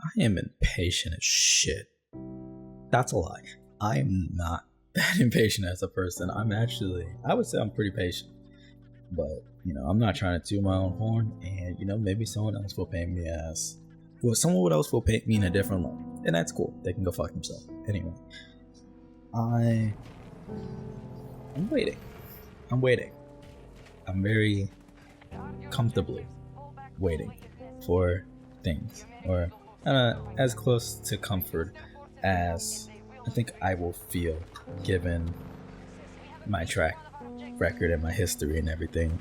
I am impatient as shit. That's a lie. I am not that impatient as a person. I would say I'm pretty patient. But, I'm not trying to toot my own horn, and, maybe someone else will paint me someone else will paint me in a different light. And that's cool. They can go fuck themselves. Anyway, I'm waiting. I'm very comfortably waiting for things, or as close to comfort as I think I will feel given my track record and my history and everything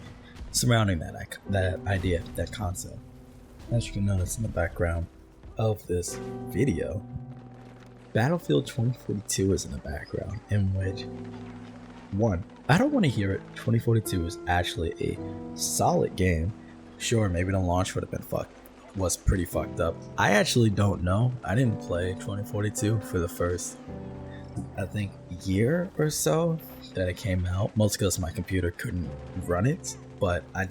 surrounding that idea, that concept. As you can notice in the background of this video, Battlefield 2042 is in the background, in which, one, I don't want to hear it. 2042 is actually a solid game. Sure, maybe the launch would have been was pretty fucked up. I actually don't know. I didn't play 2042 for the first, I think, year or so that it came out, mostly because my computer couldn't run it. But I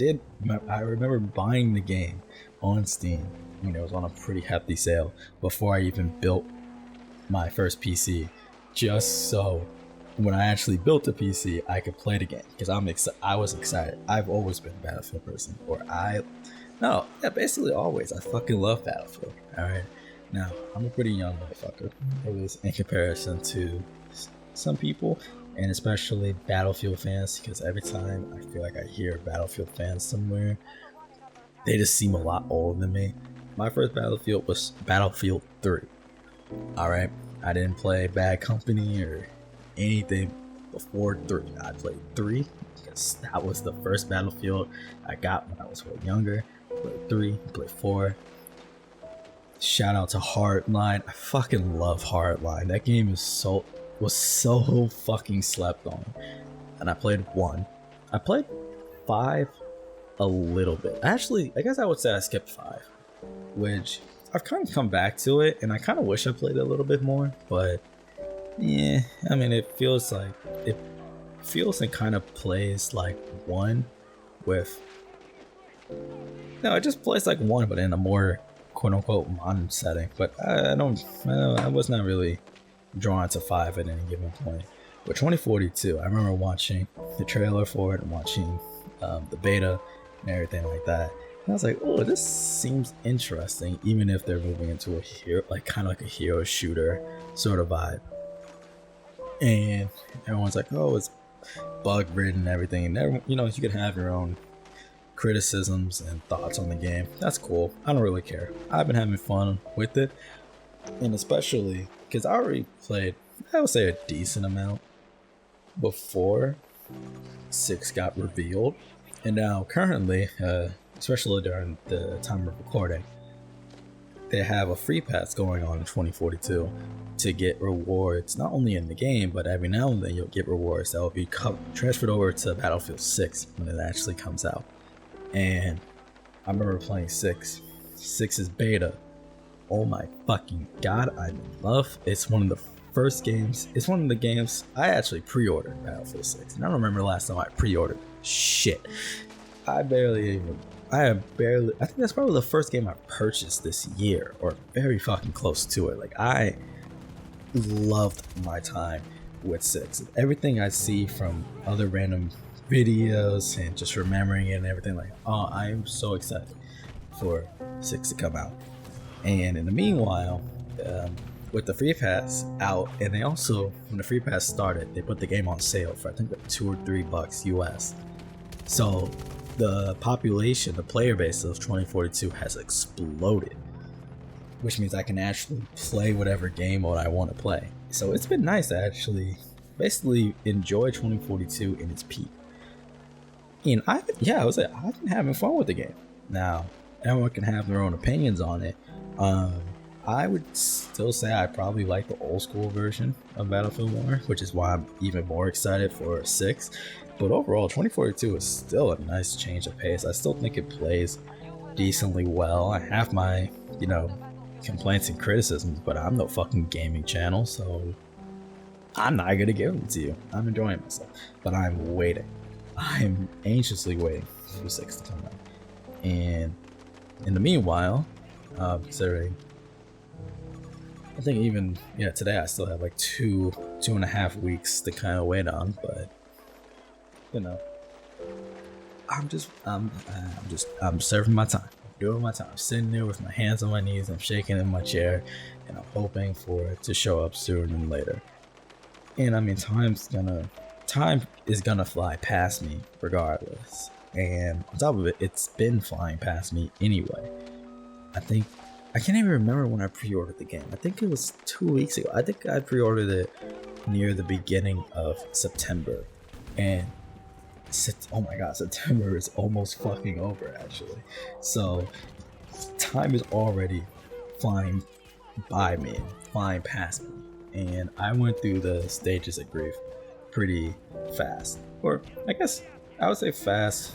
remember buying the game on Steam. It was on a pretty hefty sale before I even built my first PC, just so when I actually built a PC, I could play the game, because I was excited. I've always been a Battlefield person, basically always. I fucking love Battlefield. Alright, now I'm a pretty young motherfucker, at least in comparison to some people, and especially Battlefield fans, because every time I feel like I hear Battlefield fans somewhere, they just seem a lot older than me. My first Battlefield was Battlefield 3. Alright, I didn't play Bad Company or anything before 3. I played 3 because that was the first Battlefield I got when I was way younger. Played 3, played 4. Shout out to Hardline. I fucking love Hardline. That game was so fucking slept on. And I played 1. I played 5 a little bit. Actually, I guess I would say I skipped 5, which I've kind of come back to it, and I kind of wish I played it a little bit more, but yeah, I mean, it feels and kind of plays like 1 with, no, it just plays like 1, but in a more quote-unquote modern setting. But I was not really drawn to 5 at any given point. But 2042, I remember watching the trailer for it and watching the beta and everything like that. And I was like, oh, this seems interesting, even if they're moving into a hero, kind of like a hero shooter sort of vibe. And everyone's like, oh, it's bug ridden and everything. And you could have your own criticisms and thoughts on the game. That's cool. I don't really care. I've been having fun with it. And especially because I already played, I would say, a decent amount before 6 got revealed. And now currently, especially during the time of recording, they have a free pass going on in 2042 to get rewards, not only in the game, but every now and then you'll get rewards that will be transferred over to Battlefield 6 when it actually comes out. And I remember playing 6. 6's beta. Oh my fucking god, I'm in love. It's one of the first games. It's one of the games I actually pre-ordered Battlefield 6. And I don't remember the last time I pre-ordered shit. I think that's probably the first game I purchased this year, or very fucking close to it. I loved my time with 6. Everything I see from other random videos and just remembering it and everything, I'm so excited for 6 to come out. And in the meanwhile, with the free pass out, and they also, when the free pass started, they put the game on sale for I think like $2 or $3 US. So the population, the player base of 2042 has exploded, which means I can actually play whatever game mode I want to play. So it's been nice to actually basically enjoy 2042 in its peak. And I've been having fun with the game. Now, everyone can have their own opinions on it. I would still say I probably like the old school version of Battlefield more, which is why I'm even more excited for 6. But overall, 2042 is still a nice change of pace. I still think it plays decently well. I have my, complaints and criticisms, but I'm no fucking gaming channel, so I'm not gonna give them to you. I'm enjoying myself, but I'm waiting. I'm anxiously waiting for 6 to come out. And in the meanwhile, considering I think even today I still have like 2.5 weeks to kind of wait on, but you know, I'm serving my time, doing my time, sitting there with my hands on my knees, I'm shaking in my chair, and I'm hoping for it to show up sooner than later. And I mean, time is gonna fly past me regardless. And on top of it, it's been flying past me anyway. I can't even remember when I pre-ordered the game. I think it was 2 weeks ago. I think I pre-ordered it near the beginning of September. And oh my god, September is almost fucking over actually. So time is already flying by me, flying past me. And I went through the stages of grief pretty fast. Or I guess I would say fast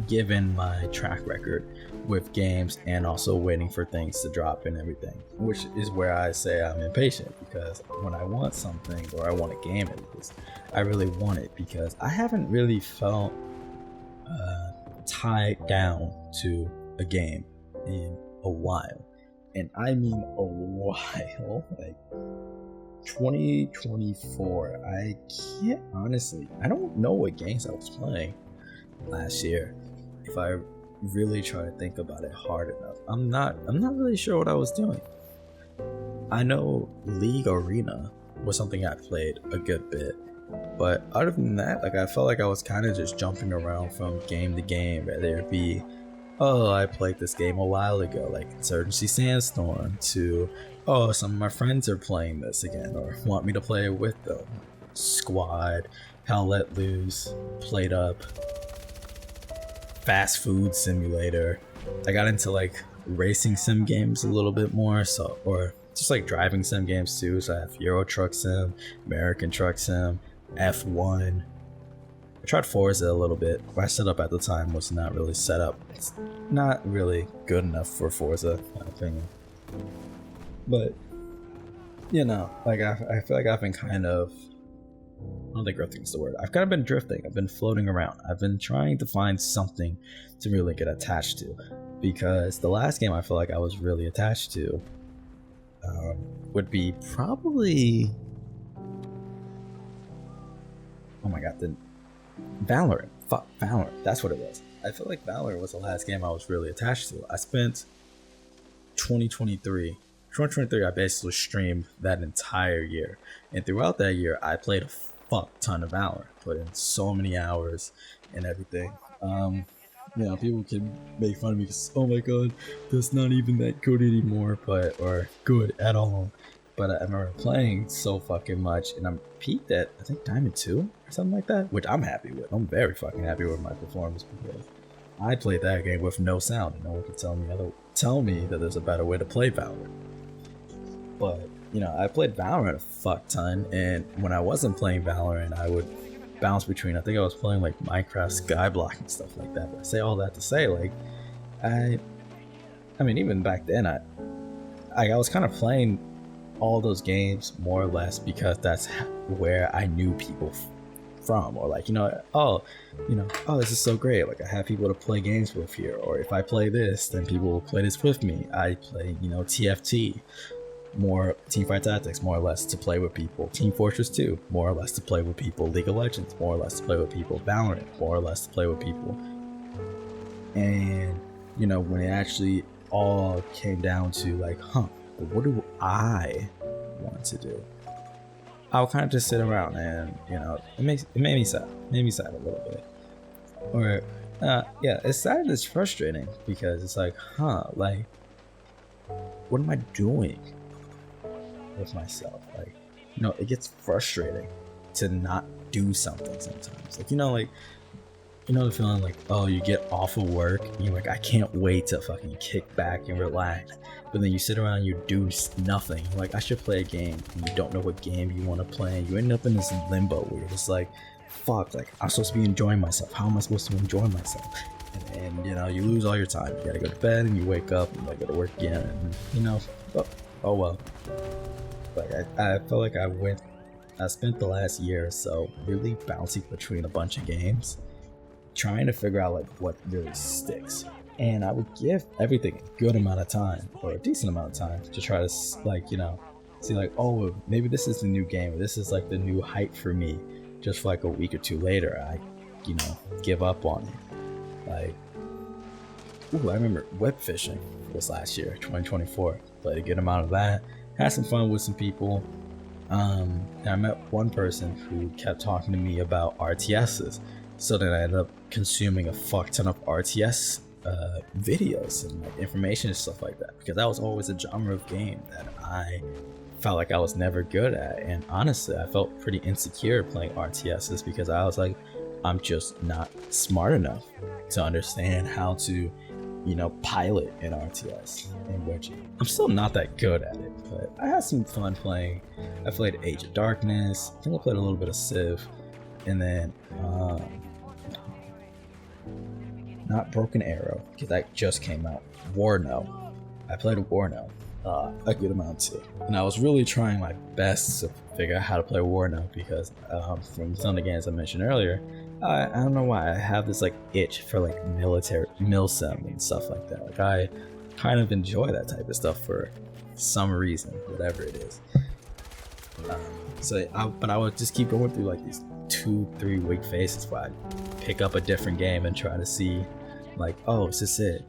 given my track record with games and also waiting for things to drop and everything, which is where I say I'm impatient, because when I want something, or I want a game at least, I really want it, because I haven't really felt tied down to a game in a while. And I mean a while, like 2024. I don't know what games I was playing last year. If I really try to think about it hard enough, I'm not really sure what I was doing. I know League Arena was something I played a good bit, but other than that, like, I felt like I was kind of just jumping around from game to game, whether it be, oh, I played this game a while ago, like Insurgency Sandstorm, to, oh, some of my friends are playing this again or want me to play it with them. Squad, Hell Let Loose, Played Up, Fast Food Simulator. I got into like racing sim games a little bit more, so, or just like driving sim games too. So I have Euro Truck Sim, American Truck Sim, F1. I tried Forza a little bit. My setup at the time was not really set up. It's not really good enough for Forza, in my opinion. But like I feel like I've been kind of, I don't think drifting is the word. I've kind of been drifting. I've been floating around. I've been trying to find something to really get attached to, because the last game I feel like I was really attached to would be probably, oh my god, the Valorant. Fuck, Valorant. That's what it was. I feel like Valorant was the last game I was really attached to. I spent 2023, I basically streamed that entire year. And throughout that year, I played a fuck ton of Valorant. Put in so many hours and everything. People can make fun of me because, oh my god, that's not even that good anymore, or good at all. But I remember playing so fucking much, and I'm peaked at, I think, Diamond 2 or something like that, which I'm happy with. I'm very fucking happy with my performance, because I played that game with no sound, and no one could tell me that there's a better way to play Valorant. But, I played Valorant a fuck ton, and when I wasn't playing Valorant, I would bounce between, I think I was playing like Minecraft Skyblock and stuff like that. But I say all that to say, like, I mean, even back then, I was kind of playing all those games more or less because that's where I knew people from, or like, this is so great, like I have people to play games with here, or if I play this, then people will play this with me. I play, TFT, more Teamfight Tactics, more or less to play with people. Team Fortress 2, more or less to play with people. League of Legends, more or less to play with people. Valorant, more or less to play with people. And when it actually all came down to like, what do I want to do? I'll kind of just sit around, and it made me sad. Made me sad a little bit. Or it's sad and it's frustrating, because it's like, like, what am I doing with myself? Like, it gets frustrating to not do something sometimes. Like, the feeling like, oh, you get off of work and you're like, I can't wait to fucking kick back and relax. But then you sit around and you do nothing. You're like, I should play a game, and you don't know what game you want to play. And you end up in this limbo where you're just like, fuck, like, I'm supposed to be enjoying myself. How am I supposed to enjoy myself? And you lose all your time. You gotta go to bed, and you wake up, and you gotta go to work again. And oh well. Like, I felt like I spent the last year or so really bouncing between a bunch of games, trying to figure out like what really sticks. and I would give everything a good amount of time or a decent amount of time to try to see like, oh, maybe this is the new game, or this is like the new hype for me. Just for like a week or two later, I give up on it. Like, I remember web fishing was last year, 2024. Played a good amount of that. Had some fun with some people. And I met one person who kept talking to me about RTSs. So then I ended up consuming a fuck ton of RTS videos and like information and stuff like that, because that was always a genre of game that I felt like I was never good at. And honestly, I felt pretty insecure playing RTSs because I was like, I'm just not smart enough to understand how to pilot an RTS, in which I'm still not that good at it, but I had some fun playing. I played Age of Darkness, I think I played a little bit of Civ, and then not Broken Arrow, because that just came out. Warno. I played Warno a good amount too, and I was really trying my best to figure out how to play Warno because from some of the games I mentioned earlier, I don't know why I have this like itch for like military milsim and stuff like that. Like I kind of enjoy that type of stuff for some reason, whatever it is. But I would just keep going through like these 2-3 week phases where I'd pick up a different game and try to see like, oh, is this it?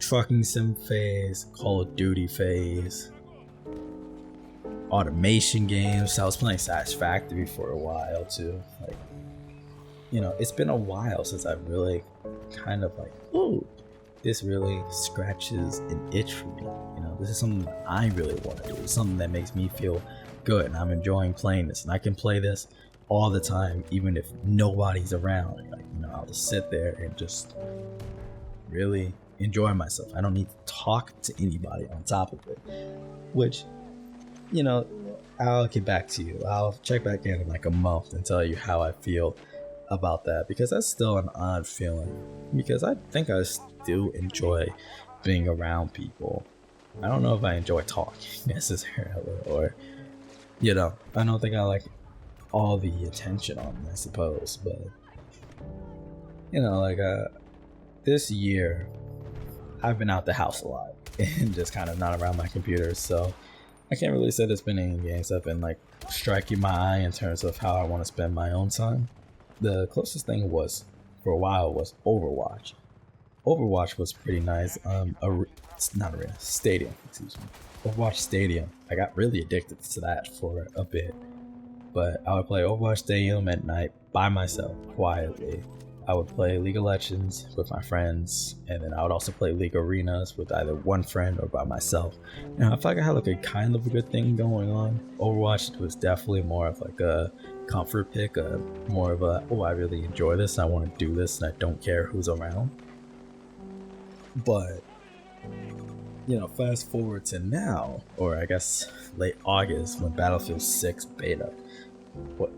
Trucking sim phase, Call of Duty phase, automation games. So I was playing Satisfactory for a while too. Like, it's been a while since I've really kind of like, ooh, this really scratches an itch for me. This is something that I really want to do. It's something that makes me feel good, and I'm enjoying playing this, and I can play this all the time, even if nobody's around. Like, I'll just sit there and just really enjoy myself. I don't need to talk to anybody on top of it, which, I'll get back to you. I'll check back in like a month and tell you how I feel about that, because that's still an odd feeling, because I think I still enjoy being around people. I don't know if I enjoy talking necessarily, or I don't think I like all the attention on me, I suppose. But this year I've been out the house a lot and just kind of not around my computer, so I can't really say there's been any games that have been like striking my eye in terms of how I want to spend my own time. The closest thing was for a while was Overwatch. Overwatch was pretty nice. Stadium, excuse me. Overwatch Stadium. I got really addicted to that for a bit. But I would play Overwatch Stadium at night by myself, quietly. I would play League of Legends with my friends, and then I would also play League Arenas with either one friend or by myself. Now, I feel like I had like a kind of a good thing going on. Overwatch was definitely more of like a comfort pick, more of a, oh, I really enjoy this, and I want to do this, and I don't care who's around. But fast forward to now, or I guess late August, when Battlefield 6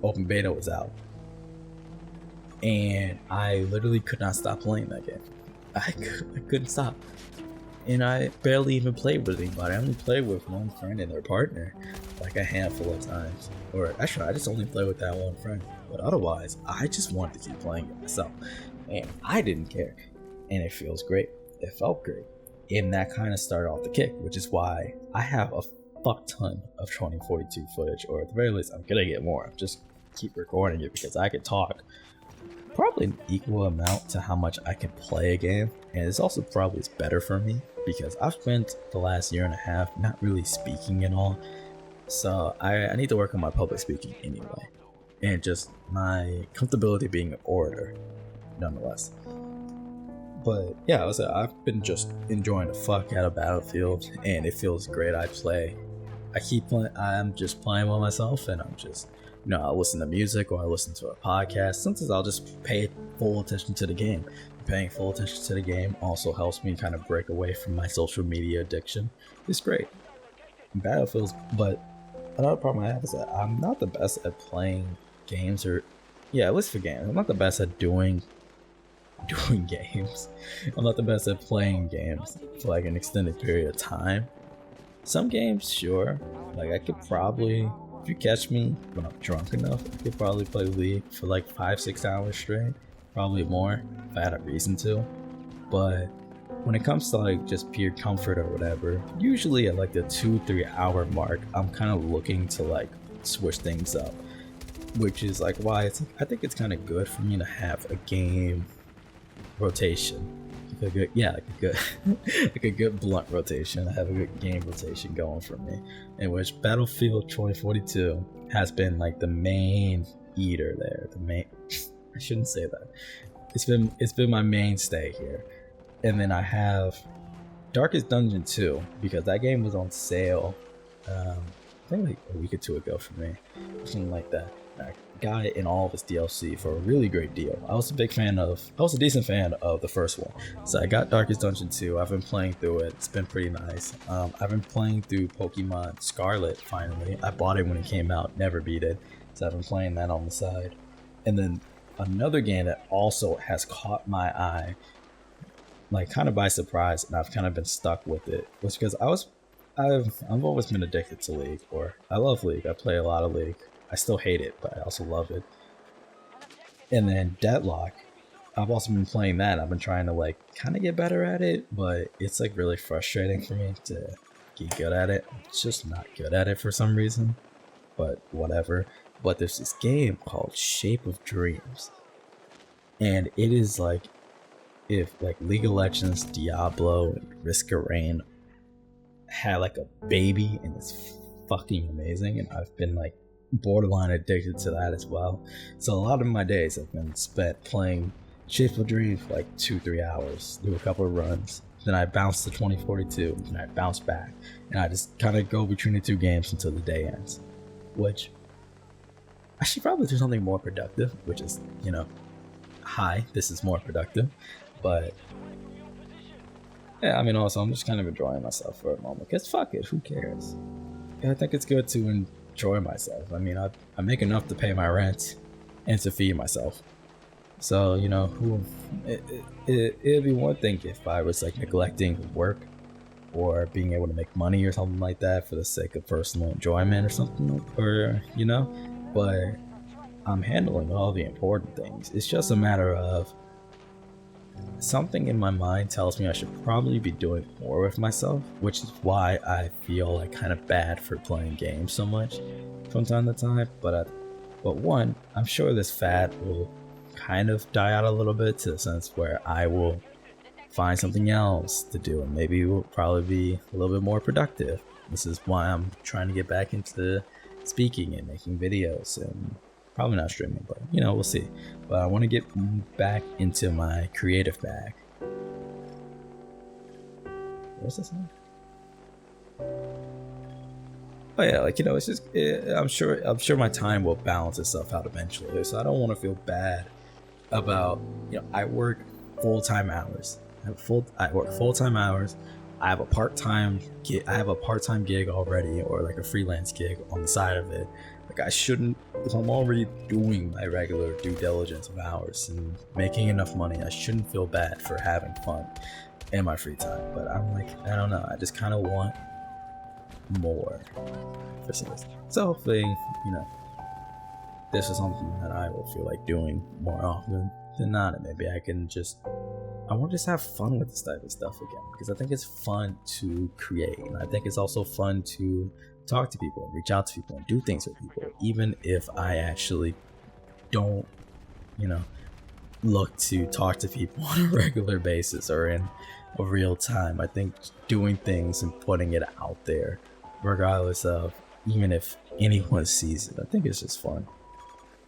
open beta was out, and I literally could not stop playing that game. I couldn't stop, and I barely even played with anybody. I only played with one friend and their partner like a handful of times, or actually I just only played with that one friend, but otherwise I just wanted to keep playing it myself, and I didn't care, and it feels great. It felt great, and that kind of started off the kick, which is why I have a fuck ton of 2042 footage, or at the very least I'm gonna get more. I'm just keep recording it because I could talk probably an equal amount to how much I can play a game, and it's also probably better for me because I've spent the last year and a half not really speaking at all, so I need to work on my public speaking anyway, and just my comfortability being an orator nonetheless. But yeah, I've been just enjoying the fuck out of Battlefield, and it feels great. I keep playing. I'm just playing by myself, and I'm just, I'll listen to music or I listen to a podcast. Sometimes I'll just pay full attention to the game. Paying full attention to the game also helps me kind of break away from my social media addiction. It's great. Battlefield, but another problem I have is that I'm not the best at playing games, or at least for games. I'm not the best at doing games. I'm not the best at playing games for like an extended period of time. Some games, sure. Like I could probably, if you catch me when I'm drunk enough, I could probably play League for like 5-6 hours straight. Probably more if I had a reason to. But when it comes to like just pure comfort or whatever, usually at like the 2-3 hour mark, I'm kind of looking to like switch things up, which is like why I think it's kind of good for me to have a game rotation. Like a good blunt rotation. I have a good game rotation going for me, in which Battlefield 2042 has been like the main eater there. I shouldn't say that. It's been my mainstay here. And then I have Darkest Dungeon 2, because that game was on sale I think like a week or two ago for me, something like that. I got it in all of its DLC for a really great deal. I was a decent fan of the first one. So I got Darkest Dungeon 2. I've been playing through it. It's been pretty nice. I've been playing through Pokemon Scarlet finally. I bought it when it came out, never beat it. So I've been playing that on the side. And then another game that also has caught my eye, like kind of by surprise, and I've kind of been stuck with it, was because I've always been addicted to League, or I love League. I play a lot of League. I still hate it, but I also love it. And then Deadlock, I've also been playing that. I've been trying to like kind of get better at it, but it's like really frustrating for me to get good at it. I'm just not good at it for some reason, but whatever. But there's this game called Shape of Dreams, and it is like if like League of Legends, Diablo, and Risk of Rain had like a baby, and it's fucking amazing. And I've been like borderline addicted to that as well. So a lot of my days have been spent playing Shape of Dreams for like 2-3 hours, do a couple of runs, then I bounce to 2042, and I bounce back, and I just kind of go between the two games until the day ends. Which I should probably do something more productive, which is, hi, this is more productive. But yeah, I mean, also I'm just kind of enjoying myself for a moment, because fuck it, who cares? I think it's good to enjoy myself. I mean, I make enough to pay my rent and to feed myself. So, it'd be one thing if I was like neglecting work or being able to make money or something like that for the sake of personal enjoyment or something, but I'm handling all the important things. It's just a matter of something in my mind tells me I should probably be doing more with myself, which is why I feel like kind of bad for playing games so much from time to time. But one, I'm sure this fad will kind of die out a little bit, to the sense where I will find something else to do, and maybe it will probably be a little bit more productive. This is why I'm trying to get back into speaking and making videos, and probably not streaming, but we'll see. But I want to get back into my creative bag. What's this name? Oh yeah, it's just I'm sure my time will balance itself out eventually. So I don't want to feel bad about I work full-time hours. I work full-time hours. I have a part-time gig already, or like a freelance gig on the side of it. Like if I'm already doing my regular due diligence of hours and making enough money, I shouldn't feel bad for having fun in my free time. But I'm like, I don't know, I just kind of want more for some reason. So hopefully, this is something that I will feel like doing more often than not, and maybe I want to just have fun with this type of stuff again, because I think it's fun to create, and I think it's also fun to talk to people and reach out to people and do things with people, even if I actually don't look to talk to people on a regular basis or in a real time. I think doing things and putting it out there, regardless of even if anyone sees it, I think it's just fun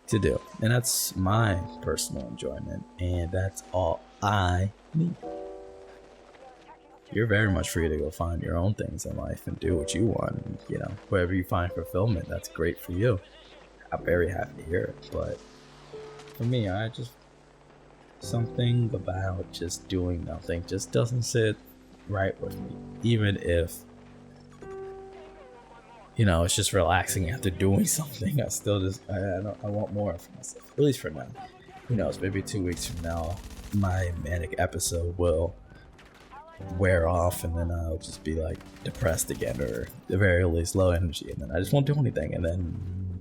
to do, and that's my personal enjoyment, and that's all I need. You're very much free to go find your own things in life and do what you want, and, wherever you find fulfillment, that's great for you. I'm very happy to hear it. But for me, something about just doing nothing just doesn't sit right with me, even if it's just relaxing after doing something. I still I want more for myself, at least for now. Who knows, maybe 2 weeks from now my manic episode will wear off, and then I'll just be like depressed again, or at the very least low energy, and then I just won't do anything, and then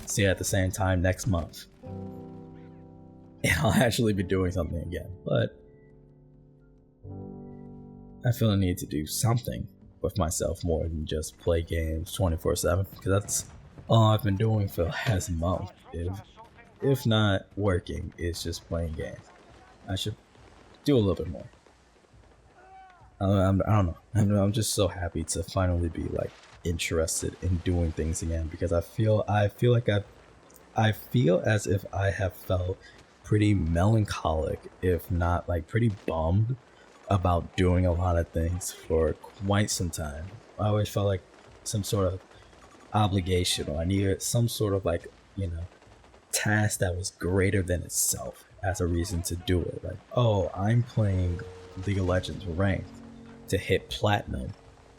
see you at the same time next month, and I'll actually be doing something again. But I feel a need to do something with myself more than just play games 24/7, because that's all I've been doing for the last month. If not working, it's just playing games. I should do a little bit more. I don't know. I'm just so happy to finally be like interested in doing things again, because I feel as if I have felt pretty melancholic, if not like pretty bummed about doing a lot of things for quite some time. I always felt like some sort of obligation, or I needed some sort of like, task that was greater than itself as a reason to do it. Like, oh, I'm playing League of Legends ranked to hit platinum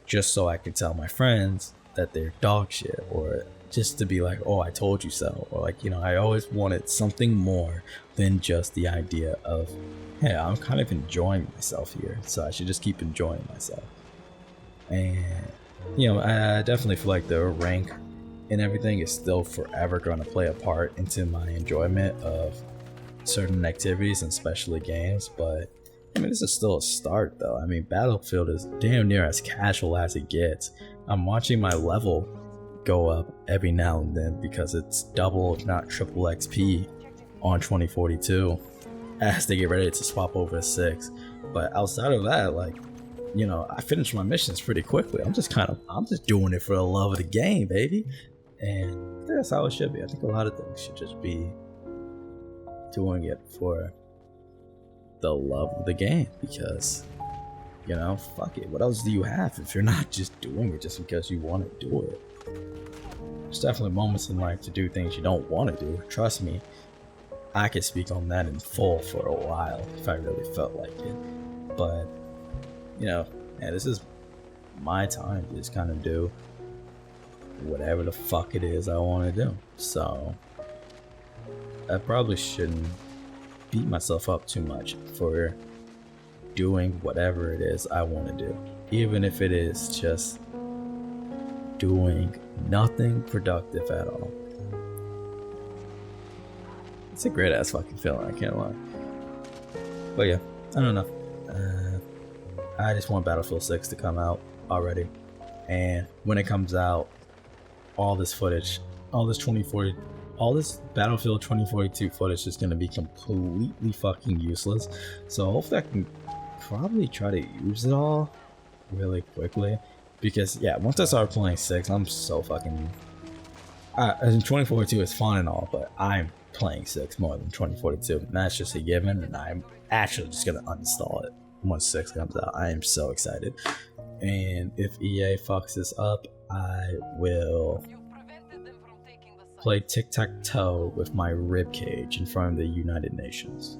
just so I can tell my friends that they're dog shit, or just to be like, oh, I told you so, or like, I always wanted something more than just the idea of, hey, I'm kind of enjoying myself here, so I should just keep enjoying myself. And I definitely feel like the rank and everything is still forever going to play a part into my enjoyment of certain activities, and especially games. But this is still a start, though. Battlefield is damn near as casual as it gets. I'm watching my level go up every now and then because it's double, if not triple XP on 2042 as they get ready to swap over to 6. But outside of that, like, I finish my missions pretty quickly. I'm just doing it for the love of the game, baby. And that's how it should be. I think a lot of things should just be doing it for the love of the game, because fuck it, what else do you have if you're not just doing it just because you want to do it? There's definitely moments in life to do things you don't want to do. Trust me, I could speak on that in full for a while if I really felt like it. But this is my time to just kind of do whatever the fuck it is I want to do. So I probably shouldn't beat myself up too much for doing whatever it is I want to do, even if it is just doing nothing productive at all. It's a great ass fucking feeling, I can't lie. But yeah, I don't know. I just want Battlefield 6 to come out already, and when it comes out, all this footage, all this Battlefield 2042 footage is going to be completely fucking useless. So hopefully I can probably try to use it all really quickly, because once I start playing 6, I'm so fucking as in 2042 is fun and all, but I'm playing 6 more than 2042, and that's just a given, and I'm actually just going to uninstall it once 6 comes out. I am so excited. And if EA fucks this up, I will play tic-tac-toe with my ribcage in front of the United Nations.